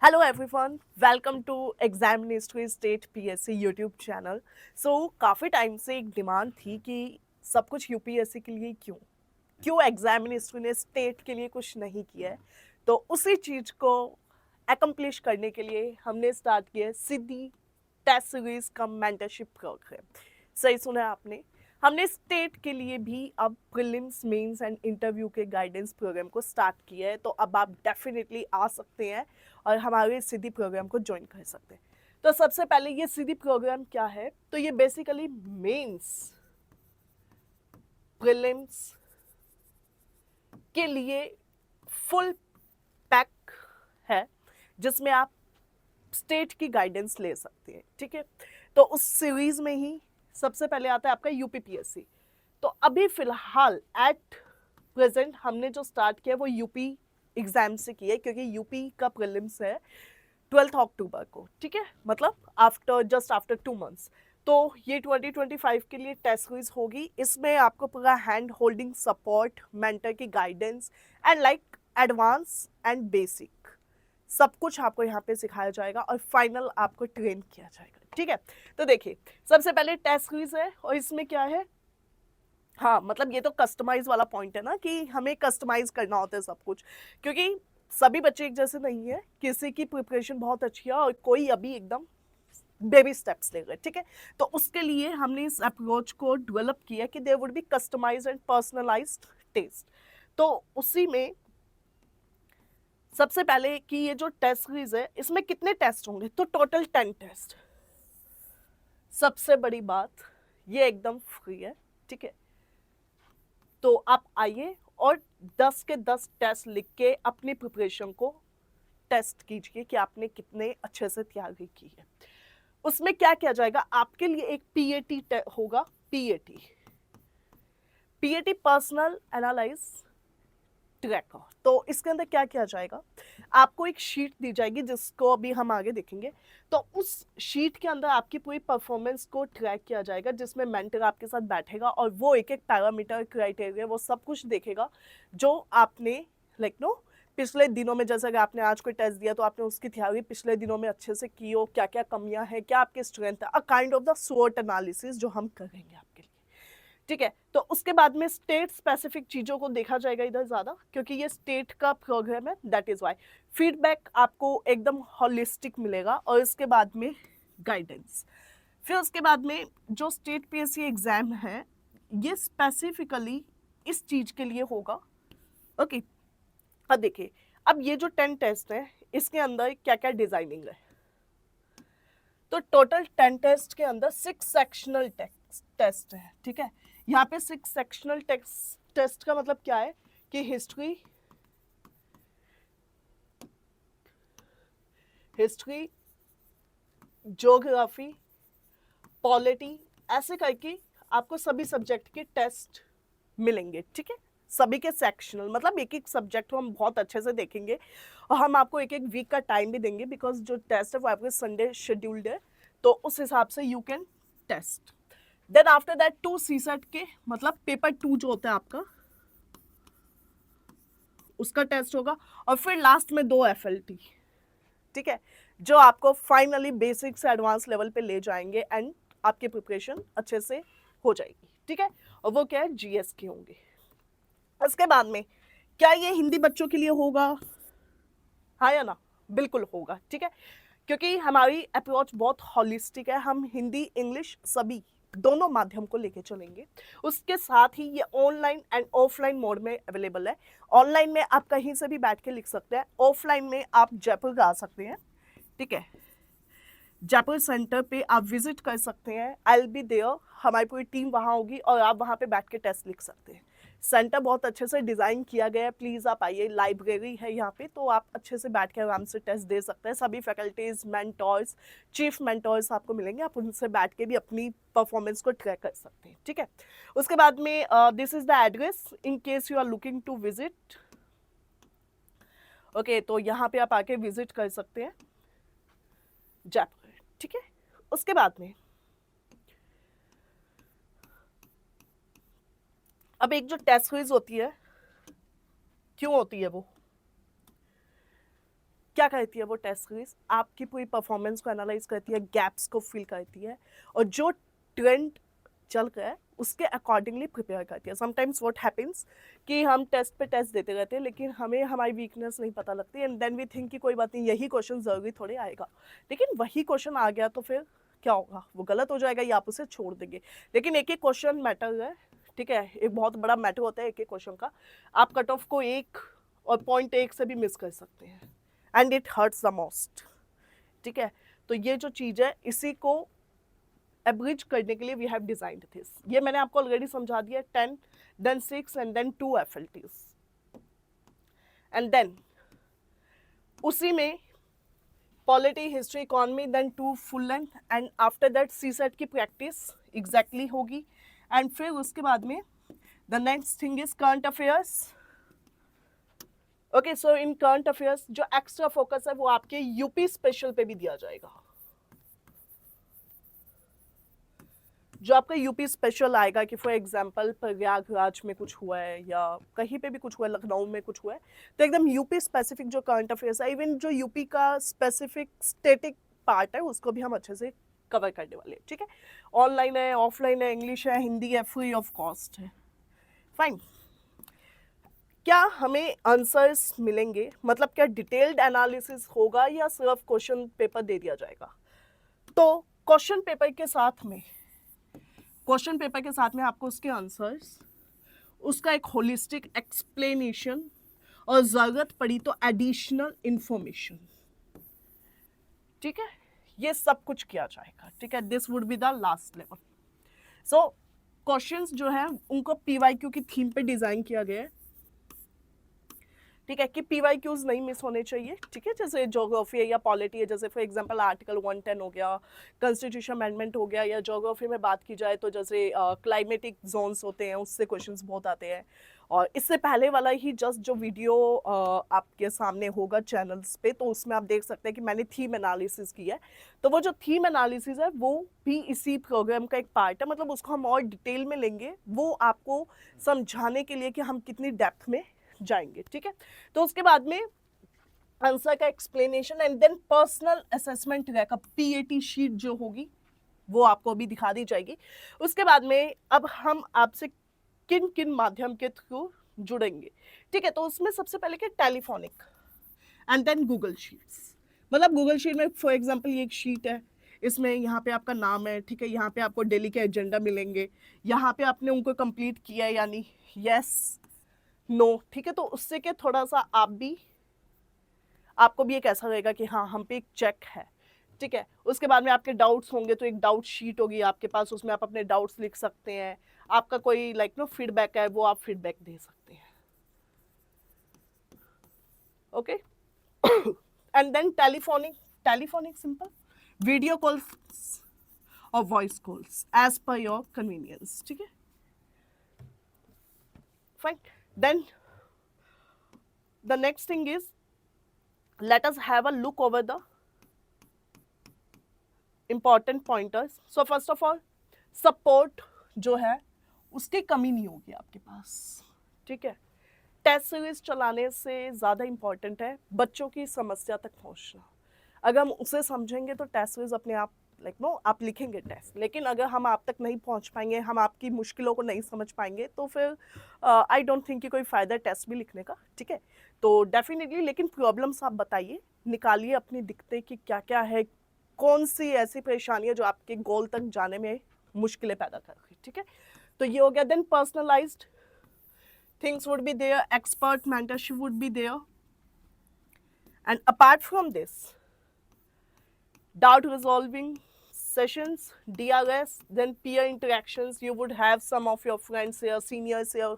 Hello everyone, welcome to exam ministry state PSC YouTube channel. काफ़ी time से एक demand थी कि सब कुछ यूपीएससी के लिए क्यों क्यों एग्जाम मिनिस्ट्री ने स्टेट के लिए कुछ नहीं किया है। तो उसी चीज़ को एकम्प्लिश करने के लिए हमने स्टार्ट किया है सिद्धि टेस्ट सीरीज का मेंटरशिप प्रोग्राम। सही सुना आपने। हमने स्टेट के लिए भी अब प्रीलिम्स मेंस एंड इंटरव्यू के गाइडेंस प्रोग्राम को स्टार्ट किया है। तो अब आप डेफिनेटली आ सकते हैं और हमारे सिद्धि प्रोग्राम को ज्वाइन कर सकते हैं। तो सबसे पहले ये सिद्धि प्रोग्राम क्या है, तो ये बेसिकली मेंस प्रीलिम्स के लिए फुल पैक है, जिसमें आप स्टेट की गाइडेंस ले सकते हैं। ठीक है, तो उस सीरीज में ही सबसे पहले आता है आपका यूपीपीएससी। तो अभी फिलहाल एट प्रेजेंट हमने जो स्टार्ट किया वो यूपी एग्जाम से किया है, क्योंकि यूपी का प्रीलिम्स है 12 अक्टूबर को। ठीक है, मतलब जस्ट आफ्टर 2 मंथ्स। तो ये 2025 के लिए टेस्ट सीरीज होगी। इसमें आपको पूरा हैंड होल्डिंग सपोर्ट, मेंटर की guidance and like advance and basic सब कुछ आपको यहाँ पे सिखाया जाएगा और फाइनल आपको ट्रेन किया जाएगा। ठीक है, तो देखिए सबसे पहले टेस्ट क्विज है और इसमें क्या है, हाँ मतलब ये तो कस्टमाइज वाला पॉइंट है ना कि हमें कस्टमाइज करना होता है सब कुछ, क्योंकि सभी बच्चे एक जैसे नहीं है। किसी की प्रिपरेशन बहुत अच्छी है और कोई अभी एकदम बेबी स्टेप्स ले रहे। ठीक है, तो उसके लिए हमने इस अप्रोच को डेवलप किया कि there would be customised and personalised test. तो उसी में सबसे पहले कि ये जो टेस्ट सीरीज है इसमें कितने टेस्ट होंगे, तो टोटल 10 टेस्ट। सबसे बड़ी बात ये एकदम फ्री है। ठीक है, तो आप आइए और 10 के 10 टेस्ट लिख के अपनी प्रिपरेशन को टेस्ट कीजिए कि आपने कितने अच्छे से तैयारी की है। उसमें क्या किया जाएगा, आपके लिए एक पीएटी होगा। PAT PAT personal analyse tracker. तो इसके अंदर क्या किया जाएगा, आपको एक शीट दी जाएगी जिसको अभी हम आगे देखेंगे। तो उस शीट के अंदर आपकी पूरी परफॉर्मेंस को ट्रैक किया जाएगा, जिसमें मेंटर आपके साथ बैठेगा और वो एक एक पैरामीटर, क्राइटेरिया, वो सब कुछ देखेगा जो आपने लाइक नो पिछले दिनों में, जैसा कि आपने आज कोई टेस्ट दिया तो आपने उसकी तैयारी पिछले दिनों में अच्छे से की हो, क्या क्या कमियां हैं, क्या आपकी स्ट्रेंथ है, अ काइंड ऑफ द स्वॉट एनालिसिस जो हम करेंगे आपके लिए। ठीक है, तो उसके बाद में स्टेट स्पेसिफिक चीज़ों को देखा जाएगा इधर ज़्यादा, क्योंकि ये स्टेट का प्रोग्राम है। दैट इज़ वाई फीडबैक आपको एकदम हॉलिस्टिक मिलेगा। और इसके बाद में गाइडेंस। फिर उसके बाद में जो स्टेट पीएससी एग्ज़ाम है ये स्पेसिफिकली इस चीज़ के लिए होगा। ओके, अब देखिए, अब ये जो 10 टेस्ट है इसके अंदर क्या क्या डिजाइनिंग है। तो टोटल 10 टेस्ट के अंदर 6 सेक्शनल टेस्ट है। ठीक है, यहाँ पे 6 सेक्शनल टेस्ट का मतलब क्या है कि हिस्ट्री ज्योग्राफी, पॉलिटी, ऐसे करके आपको सभी सब्जेक्ट के टेस्ट मिलेंगे। ठीक है, सभी के सेक्शनल, मतलब एक एक सब्जेक्ट को हम बहुत अच्छे से देखेंगे और हम आपको एक एक वीक का टाइम भी देंगे, बिकॉज जो टेस्ट है वो आपके संडे शेड्यूल्ड है। तो उस हिसाब से you can test. Then after that 2 CSAT के, मतलब पेपर 2 जो होता है आपका, उसका टेस्ट होगा। और फिर लास्ट में 2 एफएलटी। ठीक है, जो आपको फाइनली बेसिक से एडवांस लेवल पे ले जाएंगे एंड आपकी प्रिपरेशन अच्छे से हो जाएगी। ठीक है, और वो क्या है, जीएस के होंगे। उसके बाद में क्या ये हिंदी बच्चों के लिए होगा, हाँ या ना, बिल्कुल होगा। ठीक है, क्योंकि हमारी अप्रोच बहुत हॉलिस्टिक है। हम हिंदी इंग्लिश सभी दोनों माध्यम को लेके चलेंगे। उसके साथ ही ये ऑनलाइन एंड ऑफलाइन मोड में अवेलेबल है। ऑनलाइन में आप कहीं से भी बैठ के लिख सकते हैं, ऑफलाइन में आप जयपुर आ सकते हैं। ठीक है, जयपुर सेंटर पे आप विजिट कर सकते हैं। आई विल बी देयर, हमारी पूरी टीम वहाँ होगी और आप वहाँ पे बैठ के टेस्ट लिख सकते हैं। सेंटर बहुत अच्छे से डिज़ाइन किया गया है। प्लीज़ आप आइए, लाइब्रेरी है यहाँ पे, तो आप अच्छे से बैठ के आराम से टेस्ट दे सकते हैं। सभी फैकल्टीज, मेंटर्स, चीफ मेंटर्स आपको मिलेंगे, आप उनसे बैठ के भी अपनी परफॉर्मेंस को ट्रैक कर सकते हैं। ठीक है, उसके बाद में this is the address in case you are looking to visit. Okay, तो यहाँ पे आप आके विजिट कर सकते हैं जयपुर। ठीक है, उसके बाद में अब एक जो टेस्ट क्विज होती है, क्यों होती है वो, क्या करती है वो टेस्ट सीरीज? आपकी पूरी परफॉर्मेंस को एनालाइज करती है, गैप्स को फिल करती है, और जो ट्रेंड चल रहा है उसके अकॉर्डिंगली प्रिपेयर करती है. समटाइम्स व्हाट हैपेंस कि हम टेस्ट पे टेस्ट देते रहते हैं, लेकिन हमें हमारी वीकनेस नहीं पता लगती, एंड देन वी थिंक कि कोई बात नहीं, यही क्वेश्चन ज़रूरी थोड़े आएगा. लेकिन वही क्वेश्चन आ गया तो फिर क्या होगा? वो गलत हो जाएगा या आप उसे छोड़ देंगे. लेकिन एक एक क्वेश्चन मैटर है, ठीक है, एक बहुत बड़ा मैटर होता है एक एक क्वेश्चन का. आप कट ऑफ को 1 और पॉइंट 1 से भी मिस कर सकते हैं, and it hurts the most. ठीक है, तो ये जो चीज़ है इसी को एवरेज करने के लिए वी हैव डिजाइंड दिस. ये मैंने आपको ऑलरेडी समझा दिया. 10 then 6 and then 2 FLTs, and then उसी में polity, history, economy, then 2 full length, and after that CSET की प्रैक्टिस एग्जैक्टली होगी. एंड फिर उसके बाद में the next thing is current affairs. Okay, so in current affairs जो एक्स्ट्रा फोकस है वो आपके यूपी स्पेशल पे भी दिया जाएगा. जो आपका यूपी स्पेशल आएगा कि फॉर एग्जांपल प्रयागराज में कुछ हुआ है या कहीं पे भी कुछ हुआ है, लखनऊ में कुछ हुआ है, तो एकदम यूपी स्पेसिफिक जो करंट अफेयर्स है, इवन जो यूपी का स्पेसिफिक स्टेटिक पार्ट है उसको भी हम अच्छे से कवर करने वाले हैं. ठीक है, ऑनलाइन है, ऑफलाइन है, इंग्लिश है, हिंदी है, फ्री ऑफ कॉस्ट है. फाइन. क्या हमें आंसर्स मिलेंगे, मतलब क्या डिटेल्ड एनालिसिस होगा या सिर्फ क्वेश्चन पेपर दे दिया जाएगा? तो क्वेश्चन पेपर के साथ में आपको उसके आंसर्स, उसका एक होलिस्टिक एक्सप्लेनेशन, और जरूरत पड़ी तो एडिशनल इंफॉर्मेशन. ठीक है, ये सब कुछ किया जाएगा. ठीक है, this would be the last level. So questions जो है उनको PYQ की थीम पे डिजाइन किया गया है. ठीक है, कि PYQs नहीं मिस होने चाहिए. ठीक है, जैसे ज्योग्राफी है या पॉलिटी है, जैसे फॉर एग्जांपल आर्टिकल 110 हो गया, कॉन्स्टिट्यूशन अमेंडमेंट हो गया, या ज्योग्राफी में बात की जाए तो जैसे क्लाइमेटिक जोन्स होते हैं, उससे क्वेश्चंस बहुत आते हैं. और इससे पहले वाला ही जस्ट जो वीडियो आपके सामने होगा चैनल्स पे, तो उसमें आप देख सकते हैं कि मैंने थीम एनालिसिस की है. तो वो जो थीम एनालिसिस है वो भी इसी प्रोग्राम का एक पार्ट है. मतलब उसको हम और डिटेल में लेंगे, वो आपको समझाने के लिए कि हम कितनी डेप्थ में जाएंगे. ठीक है, तो उसके बाद में आंसर का explanation, and then personal assessment रहेगा. PAT शीट जो होगी वो आपको अभी दिखा दी जाएगी. उसके बाद में अब हम आपसे किन किन माध्यम के थ्रू जुड़ेंगे. ठीक है, तो उसमें सबसे पहले क्या, telephonic, and then Google sheets. मतलब गूगल शीट में फॉर एग्जांपल ये एक शीट है, इसमें यहाँ पे आपका नाम है. ठीक है, यहाँ पे आपको डेली के एजेंडा मिलेंगे, यहाँ पे आपने उनको कंप्लीट किया है यानी यस नो. ठीक है, तो उससे क्या थोड़ा सा आपको भी एक ऐसा रहेगा कि हाँ हम पे एक चेक है. ठीक है, उसके बाद में आपके डाउट्स होंगे तो एक डाउट शीट होगी आपके पास, उसमें आप अपने डाउट्स लिख सकते हैं. आपका कोई फीडबैक है वो आप फीडबैक दे सकते हैं. Okay, and then telephonic simple, video calls और voice calls as per your convenience. ठीक है, fine. Then the next thing is, let us have a look over the important pointers. So first of all, support जो है उसकी कमी नहीं होगी आपके पास. ठीक है, टेस्ट सीरीज चलाने से ज़्यादा इम्पॉर्टेंट है बच्चों की समस्या तक पहुंचना. अगर हम उसे समझेंगे तो टेस्ट सीरीज अपने आप आप लिखेंगे टेस्ट, लेकिन अगर हम आप तक नहीं पहुंच पाएंगे, हम आपकी मुश्किलों को नहीं समझ पाएंगे, तो फिर आई डोंट थिंक कि कोई फ़ायदा टेस्ट भी लिखने का. ठीक है, तो डेफिनेटली, लेकिन प्रॉब्लम्स आप बताइए, निकालिए अपनी दिक्कतें कि क्या क्या है, कौन सी ऐसी परेशानियाँ जो आपके गोल तक जाने में मुश्किलें पैदा कर रही. ठीक है, तो ये हो गया. Then personalised things would be there, expert mentorship would be there, and apart from this, doubt resolving sessions, DRS, then peer interactions. You would have some of your friends here, seniors here,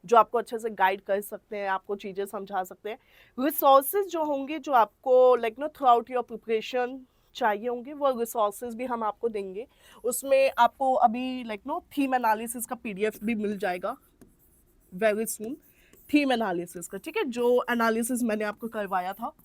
जो आपको अच्छे से guide कर सकते हैं, आपको चीज़ें समझा सकते हैं. रिसोर्सेज जो होंगे जो आपको थ्रू आउट योर प्रिपरेशन चाहिए होंगे, वो रिसोर्सेज भी हम आपको देंगे. उसमें आपको अभी थीम एनालिसिस का PDF भी मिल जाएगा वेरी सून, थीम एनालिसिस का. ठीक है, जो एनालिसिस मैंने आपको करवाया था.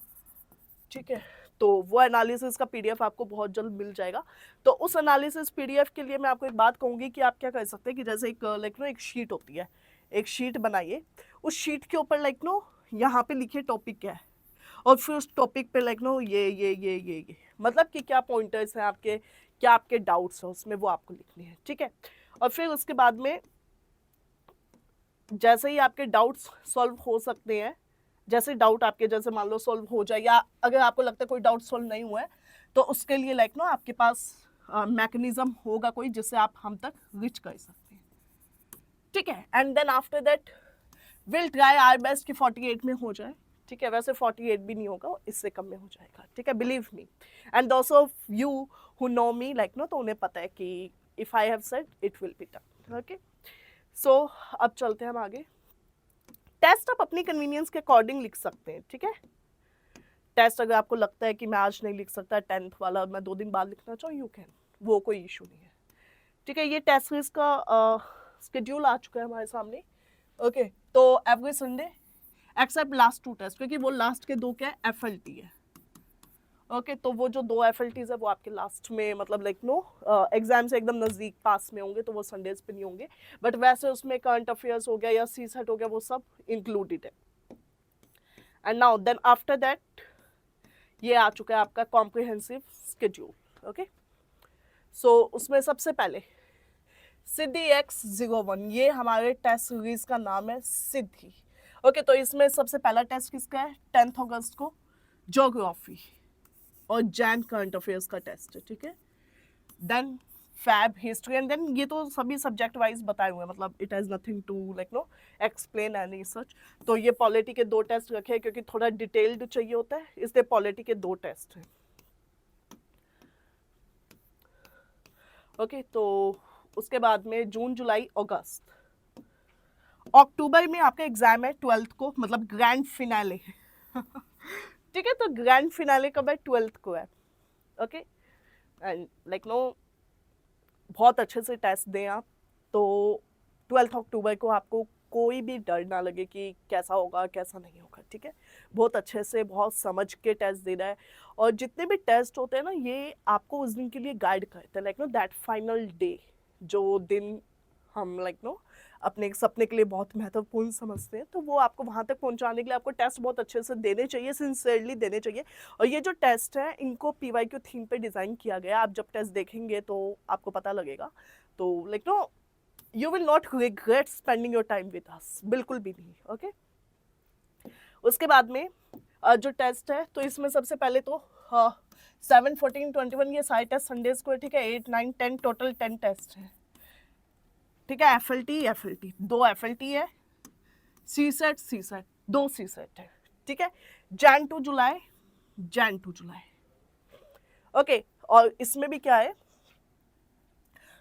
ठीक है, तो वो एनालिसिस का PDF आपको बहुत जल्द मिल जाएगा. तो उस एनालिसिस PDF के लिए मैं आपको एक बात कहूँगी कि आप क्या कर सकते हैं कि जैसे एक शीट होती है, एक शीट बनाइए, उस शीट के ऊपर यहाँ पे लिखिए टॉपिक क्या है, और फिर उस टॉपिक पे लाइक नो ये मतलब कि क्या पॉइंटर्स हैं आपके, क्या आपके डाउट्स हैं उसमें, वो आपको लिखनी है, ठीक है। और फिर उसके बाद में जैसे ही आपके डाउट्स सॉल्व हो सकते हैं, जैसे डाउट आपके जैसे मान लो सॉल्व हो जाए, या अगर आपको लगता है कोई डाउट सॉल्व नहीं हुआ है, तो उसके लिए लाइक नो आपके पास मैकेनिज्म होगा कोई जिससे आप हम तक रीच कर सकते हैं, ठीक है। And then after that will try our best कि 48 में हो जाए, ठीक है। वैसे 48 भी नहीं होगा, इससे कम में हो जाएगा, ठीक है, believe me. And those of you who know me like know, तो उन्हें पता है कि if I have said it will be done, okay. So अब चलते हैं हम आगे। टेस्ट आप अपनी कन्वीनियंस के अकॉर्डिंग लिख सकते हैं, ठीक है। टेस्ट अगर आपको लगता है कि मैं आज नहीं लिख सकता 10th वाला, मैं 2 दिन बाद लिखना चाहूँ, यू कैन, वो कोई इशू नहीं है, ठीक है। ये टेस्ट सीरीज का स्केड्यूल आ चुका है हमारे सामने, ओके। तो every Sunday except last 2 test, क्योंकि वो लास्ट के 2 क्या FLT है, ओके। तो वो जो 2 FLTs है वो आपके लास्ट में मतलब लाइक नो एग्जाम से एकदम नज़दीक पास में होंगे, तो वो संडेज पे नहीं होंगे, बट वैसे उसमें करंट अफेयर्स हो गया या CSET हो गया, वो सब इंक्लूडेड है। And now then after that ये आ चुका है आपका कॉम्प्रिहेंसिव स्केड्यूल, ओके। सो उसमें सबसे पहले सिद्धि X01, ये हमारे टेस्ट सीरीज का नाम है सिद्धि, ओके। तो इसमें सबसे पहला टेस्ट किसका है, 10 अगस्त को ज्योग्राफी और जैन करंट अफेयर्स का टेस्ट है, ठीक है। देन फैब हिस्ट्री, एंड देन ये तो सभी सब्जेक्ट वाइज बताए हुए हैं, मतलब it has nothing to like no explain any such. तो ये पॉलिटी के 2 टेस्ट रखे हैं क्योंकि थोड़ा डिटेल्ड चाहिए होता है, इसलिए पॉलिटी के 2 टेस्ट हैं, ओके। तो उसके बाद में जून जुलाई अगस्त, अक्टूबर में आपका एग्जाम है 12th को, मतलब ग्रैंड फिनाले ठीक है। तो ग्रैंड फिनाले कब है, 12th को है, ओके। एंड लाइक नो बहुत अच्छे से टेस्ट दें आप, तो 12 अक्टूबर को आपको कोई भी डर ना लगे कि कैसा होगा कैसा नहीं होगा, ठीक है। बहुत अच्छे से बहुत समझ के टेस्ट देना है, और जितने भी टेस्ट होते हैं ना ये आपको उस दिन के लिए गाइड करते हैं, like know that final day, जो दिन हम लाइक नो अपने सपने के लिए बहुत महत्वपूर्ण समझते हैं, तो वो आपको वहाँ तक पहुँचाने के लिए आपको टेस्ट बहुत अच्छे से देने चाहिए, सिंसियरली देने चाहिए। और ये जो टेस्ट है इनको PYQ थीम पे डिज़ाइन किया गया, आप जब टेस्ट देखेंगे तो आपको पता लगेगा। तो like no you will not regret spending your time with us, बिल्कुल भी नहीं, ओके। उसके बाद में जो टेस्ट है, तो इसमें सबसे पहले तो 7, 14, 21 ये सारे टेस्ट संडेज को है, ठीक है। 8, 9, 10 टोटल 10 टेस्ट है, ठीक है। FLT 2 FLT है, CSET 2 CSET है, ठीक है। Jan to July, okay. और इसमें भी क्या है,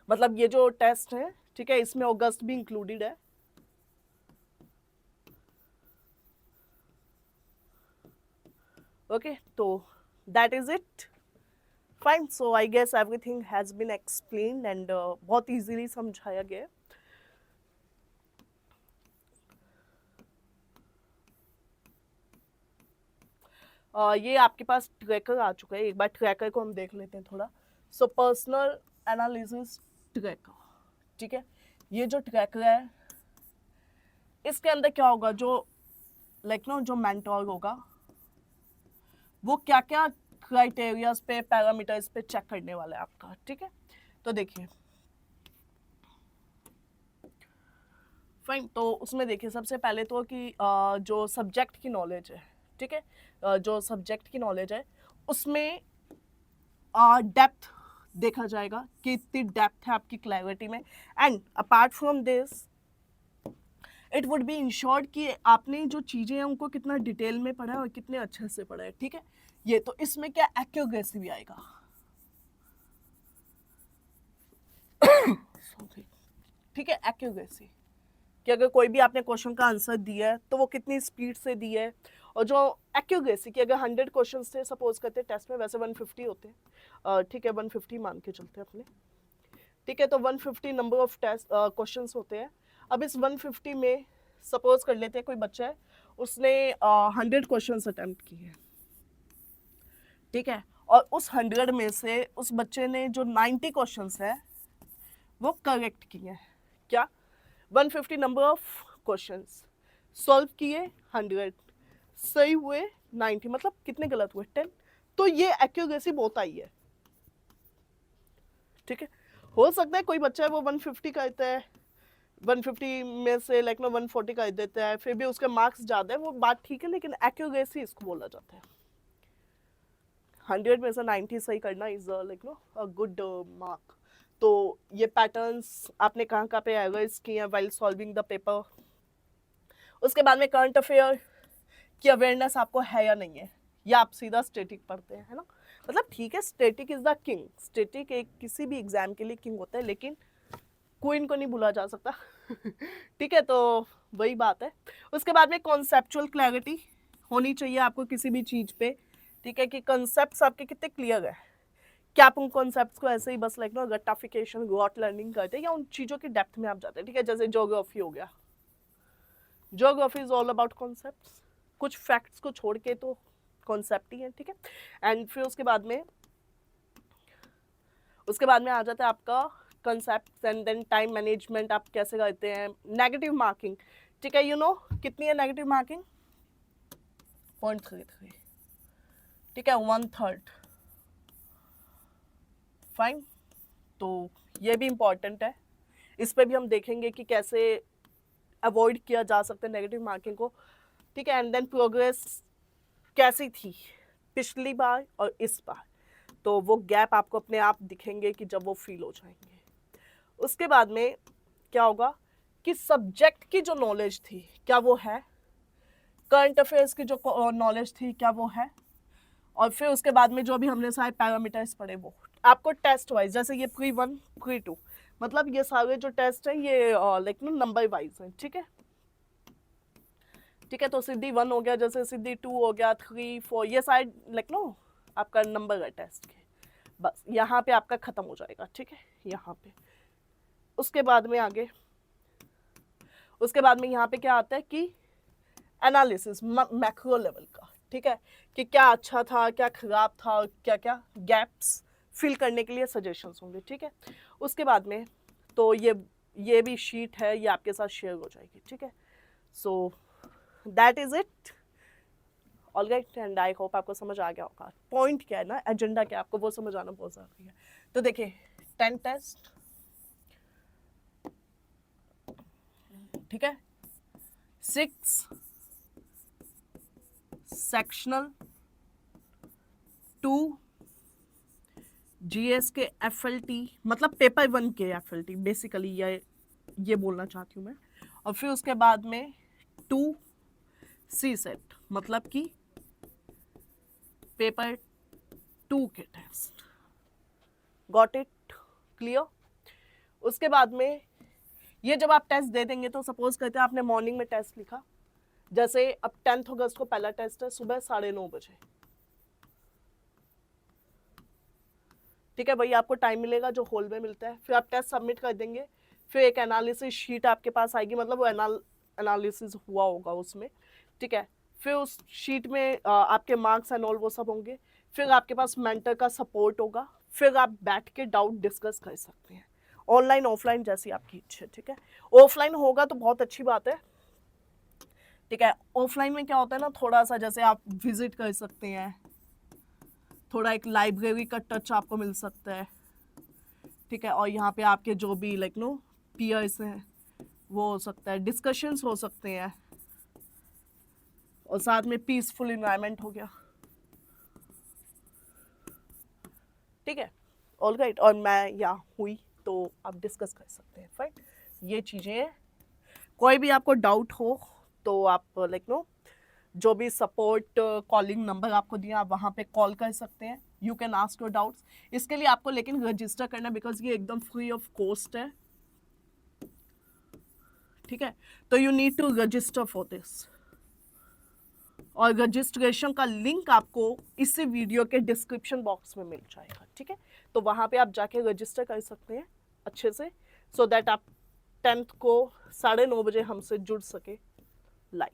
मतलब ये जो टेस्ट है, ठीक है, इसमें अगस्त भी इंक्लूडेड है, ओके। तो that is it, fine. So I guess everything has been explained and बहुत इजीली समझाया गया। ये आपके पास ट्रैकर आ चुका है, एक बार ट्रैकर को हम देख लेते हैं थोड़ा। सो पर्सनल एनालिसिस ट्रैकर, ठीक है। ये जो ट्रैकर है इसके अंदर क्या होगा, जो लाइक नो जो मेंटोर होगा वो क्या क्या क्राइटेरियाज पे पैरामीटर्स पे चेक करने वाला है आपका, ठीक है। तो देखिए फाइन, तो उसमें देखिए सबसे पहले तो कि जो सब्जेक्ट की नॉलेज है, ठीक है, जो सब्जेक्ट की नॉलेज है उसमें डेप्थ देखा जाएगा कि इतनी डेप्थ है आपकी क्लैरिटी में। And apart from this it would be insured कि आपने जो चीज़ें हैं उनको कितना डिटेल में पढ़ा है और कितने अच्छे से पढ़ा है, ठीक है। ये तो इसमें क्या एक्यूरेसी भी आएगा ठीक है, एक्यूरेसी कि अगर कोई भी आपने क्वेश्चन का आंसर दिया है तो वो कितनी स्पीड से दिया है, और जो एक्यूरेसी कि अगर 100 क्वेश्चन थे सपोज करते टेस्ट में, वैसे 150 होते हैं, ठीक है, 150 मान के चलते हैं अपने, ठीक है। तो 150 नंबर ऑफ टेस्ट क्वेश्चन होते हैं। अब इस 150 में सपोज कर लेते हैं कोई बच्चा है उसने 100 क्वेश्चन अटेम्प्ट किए हैं, ठीक है, और उस 100 में से उस बच्चे ने जो 90 क्वेश्चन है वो करेक्ट किए हैं, क्या 150 नंबर ऑफ क्वेश्चंस सॉल्व किए 100, सही हुए 90, मतलब कितने गलत हुए 10। तो ये एक्यूरेसी बहुत आई है, ठीक है। हो सकता है कोई बच्चा है वो 150 का देता है, 150 में से लाइक 140 का देता है, फिर भी उसके मार्क्स ज्यादा है, वो बात ठीक है, लेकिन एक्यूरेसी इसको बोला जाता है। 100 में से 90 सही करना is like a good mark. तो ये पैटर्न्स आपने कहाँ कहाँ पे एरर्स किए हैं वाइल सॉल्विंग द पेपर। उसके बाद में करंट अफेयर की अवेयरनेस आपको है या नहीं है, या आप सीधा स्टैटिक पढ़ते हैं, है ना। मतलब ठीक है, static is the king, static एक किसी भी एग्जाम के लिए किंग होता है, लेकिन क्वीन को नहीं भूला जा सकता। ठीक है, तो वही बात है। उसके बाद में कॉन्सेप्चुअल क्लैरिटी होनी चाहिए आपको किसी भी चीज पे, ठीक है, कि कॉन्सेप्ट्स आपके कितने क्लियर है। क्या आप उन कॉन्सेप्ट्स को ऐसे ही बस लाइक गट्टाफिकेशन गॉट लर्निंग करते हैं, या उन चीजों की डेप्थ में आप जाते हैं, ठीक है। जैसे ज्योग्राफी हो गया, geography is all about concepts, कुछ फैक्ट्स को छोड़ के तो कॉन्सेप्ट ही है, ठीक है। एंड फिर उसके बाद में आ जाता है आपका concept, and then time management आप कैसे करते हैं, नेगेटिव मार्किंग, ठीक है। यू नो कितनी है नेगेटिव मार्किंग, 0.33, ठीक है, 1/3, फाइन। तो ये भी इम्पॉर्टेंट है, इस पे भी हम देखेंगे कि कैसे अवॉइड किया जा सकता है नेगेटिव मार्किंग को, ठीक है। एंड देन प्रोग्रेस कैसी थी पिछली बार और इस बार, तो वो गैप आपको अपने आप दिखेंगे कि जब वो फील हो जाएंगे। उसके बाद में क्या होगा कि सब्जेक्ट की जो नॉलेज थी क्या वो है, करंट अफेयर्स की जो नॉलेज थी क्या वो है, और फिर उसके बाद में जो भी हमने सारे पैरामीटर्स पढ़े वो आपको टेस्ट वाइज, जैसे ये प्री-1 प्री-2, मतलब ये सारे जो टेस्ट हैं ये लाइक नंबर वाइज हैं, ठीक है। ठीक है, तो सिद्धि 1 हो गया, जैसे सिद्धि 2 हो गया, 3, 4, ये सारे लाइक आपका नंबर है टेस्ट के, बस यहाँ पे आपका खत्म हो जाएगा, ठीक है, यहाँ पे। उसके बाद में आगे, उसके बाद में यहाँ पे क्या आता है कि एनालिसिस मैक्रो लेवल का, ठीक है, कि क्या अच्छा था, क्या खराब था, क्या क्या गैप्स फिल करने के लिए सजेशंस होंगे, ठीक है। उसके बाद में तो ये भी शीट है, ये आपके साथ शेयर हो जाएगी, ठीक है। So that is it, all right, and I hope आपको समझ आ गया होगा पॉइंट क्या है ना, एजेंडा क्या है, आपको वो समझ आना बहुत जरूरी है। तो देखिए 10 टेस्ट, ठीक है, 6 सेक्शनल, 2 जीएस के एफएलटी, मतलब पेपर 1 के एफएलटी बेसिकली ये बोलना चाहती हूँ मैं, और फिर उसके बाद में 2 सी सेट, मतलब कि पेपर 2 के टेस्ट। Got it clear. उसके बाद में ये जब आप टेस्ट दे देंगे, तो सपोज करते हैं आपने मॉर्निंग में टेस्ट लिखा, जैसे अब 10 अगस्त को पहला टेस्ट है सुबह 9:30 बजे, ठीक है, वही आपको टाइम मिलेगा जो हॉल में मिलता है। फिर आप टेस्ट सबमिट कर देंगे, फिर एक एनालिसिस शीट आपके पास आएगी, मतलब वो एनालिसिस हुआ होगा उसमें, ठीक है। फिर उस शीट में आपके मार्क्स एंड ऑल वो सब होंगे, फिर आपके पास मेंटर का सपोर्ट होगा, फिर आप बैठ के डाउट डिस्कस कर सकते हैं, ऑनलाइन ऑफलाइन जैसी आपकी इच्छा, ठीक है। ऑफलाइन होगा तो बहुत अच्छी बात है, ठीक है। ऑफलाइन में क्या होता है ना, थोड़ा सा जैसे आप विजिट कर सकते हैं, थोड़ा एक लाइब्रेरी का टच आपको मिल सकता है, ठीक है, और यहाँ पे आपके जो भी लाइक पीयर्स हैं वो हो सकता है, डिस्कशंस हो सकते हैं, और साथ में पीसफुल इन्वायरमेंट हो गया, ठीक है, ऑल राइट। और मैं यहाँ हुई तो आप डिस्कस कर सकते हैं, फाइन। ये चीज़ें हैं, कोई भी आपको डाउट हो तो आप लाइक जो भी सपोर्ट कॉलिंग नंबर आपको दिया आप वहाँ पे कॉल कर सकते हैं, you can ask your doubts. इसके लिए आपको लेकिन रजिस्टर करना, बिकॉज ये एकदम फ्री ऑफ कॉस्ट है, ठीक है। तो you need to register for this, और रजिस्ट्रेशन का लिंक आपको इसी वीडियो के डिस्क्रिप्शन बॉक्स में मिल जाएगा, ठीक है। तो वहाँ पे आप जाके रजिस्टर कर सकते हैं अच्छे से, सो दैट आप 10th को 9:30 बजे हमसे जुड़ सके लाइव,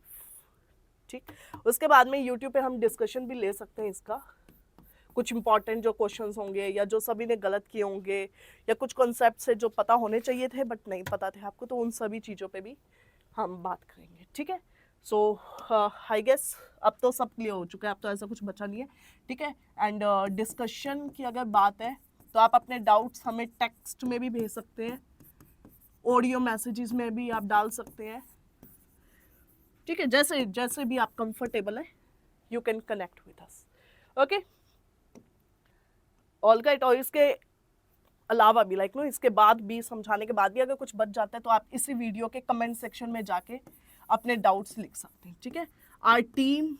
ठीक। उसके बाद में यूट्यूब पे हम डिस्कशन भी ले सकते हैं इसका, कुछ इंपॉर्टेंट जो क्वेश्चंस होंगे या जो सभी ने गलत किए होंगे, या कुछ कॉन्सेप्ट से जो पता होने चाहिए थे बट नहीं पता थे आपको, तो उन सभी चीज़ों पे भी हम बात करेंगे, ठीक है। सो आई गेस अब तो सब क्लियर हो चुका है, अब तो ऐसा कुछ बचा नहीं है, ठीक है। एंड डिस्कशन की अगर बात है तो आप अपने डाउट्स हमें टेक्स्ट में भी भेज सकते हैं, ऑडियो मैसेजेस में भी आप डाल सकते हैं, ठीक है, जैसे जैसे भी आप कंफर्टेबल है, you can connect with us, okay. All right. और इसके अलावा भी लाइक नो इसके बाद भी समझाने के बाद भी अगर कुछ बच जाता है तो आप इसी वीडियो के कमेंट सेक्शन में जाके अपने डाउट्स लिख सकते हैं, ठीक है। आवर टीम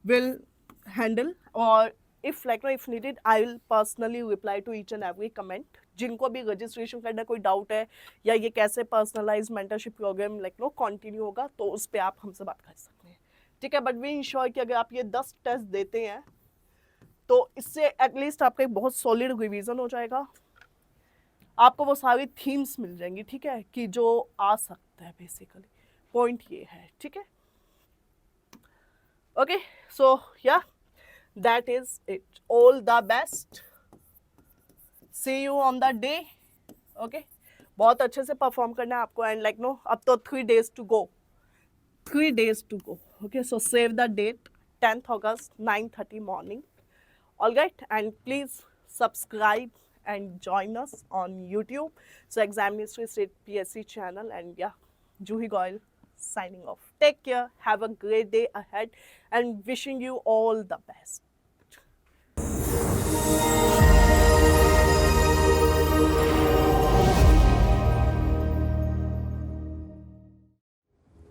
विल हैंडल, और if like no if needed I will personally reply to each and every comment. जिनको भी रजिस्ट्रेशन करना कोई डाउट है या ये कैसे personalise mentorship programme like no continue होगा, तो उस पर आप हमसे बात कर सकते हैं, ठीक है। बट वी इंश्योर कि अगर आप ये 10 टेस्ट देते हैं तो इससे एटलीस्ट आपका एक बहुत सॉलिड रिवीजन हो जाएगा, आपको वो सारी थीम्स मिल जाएंगी, ठीक है, कि जो आ सकता है, बेसिकली पॉइंट ये है, ठीक है। Okay, so yeah that is it, all the best, see you on the day, okay. बहुत अच्छे से परफॉर्म करना है आपको, एंड लाइक नो अब तो 3 days to go, 3 days to go, okay, so save the date, 10th August 9:30 morning. All right, and please subscribe and join us on YouTube. So Exam History State PSC channel, and yeah, Juhi Goyal signing off. Take care, have a great day ahead, and wishing you all the best.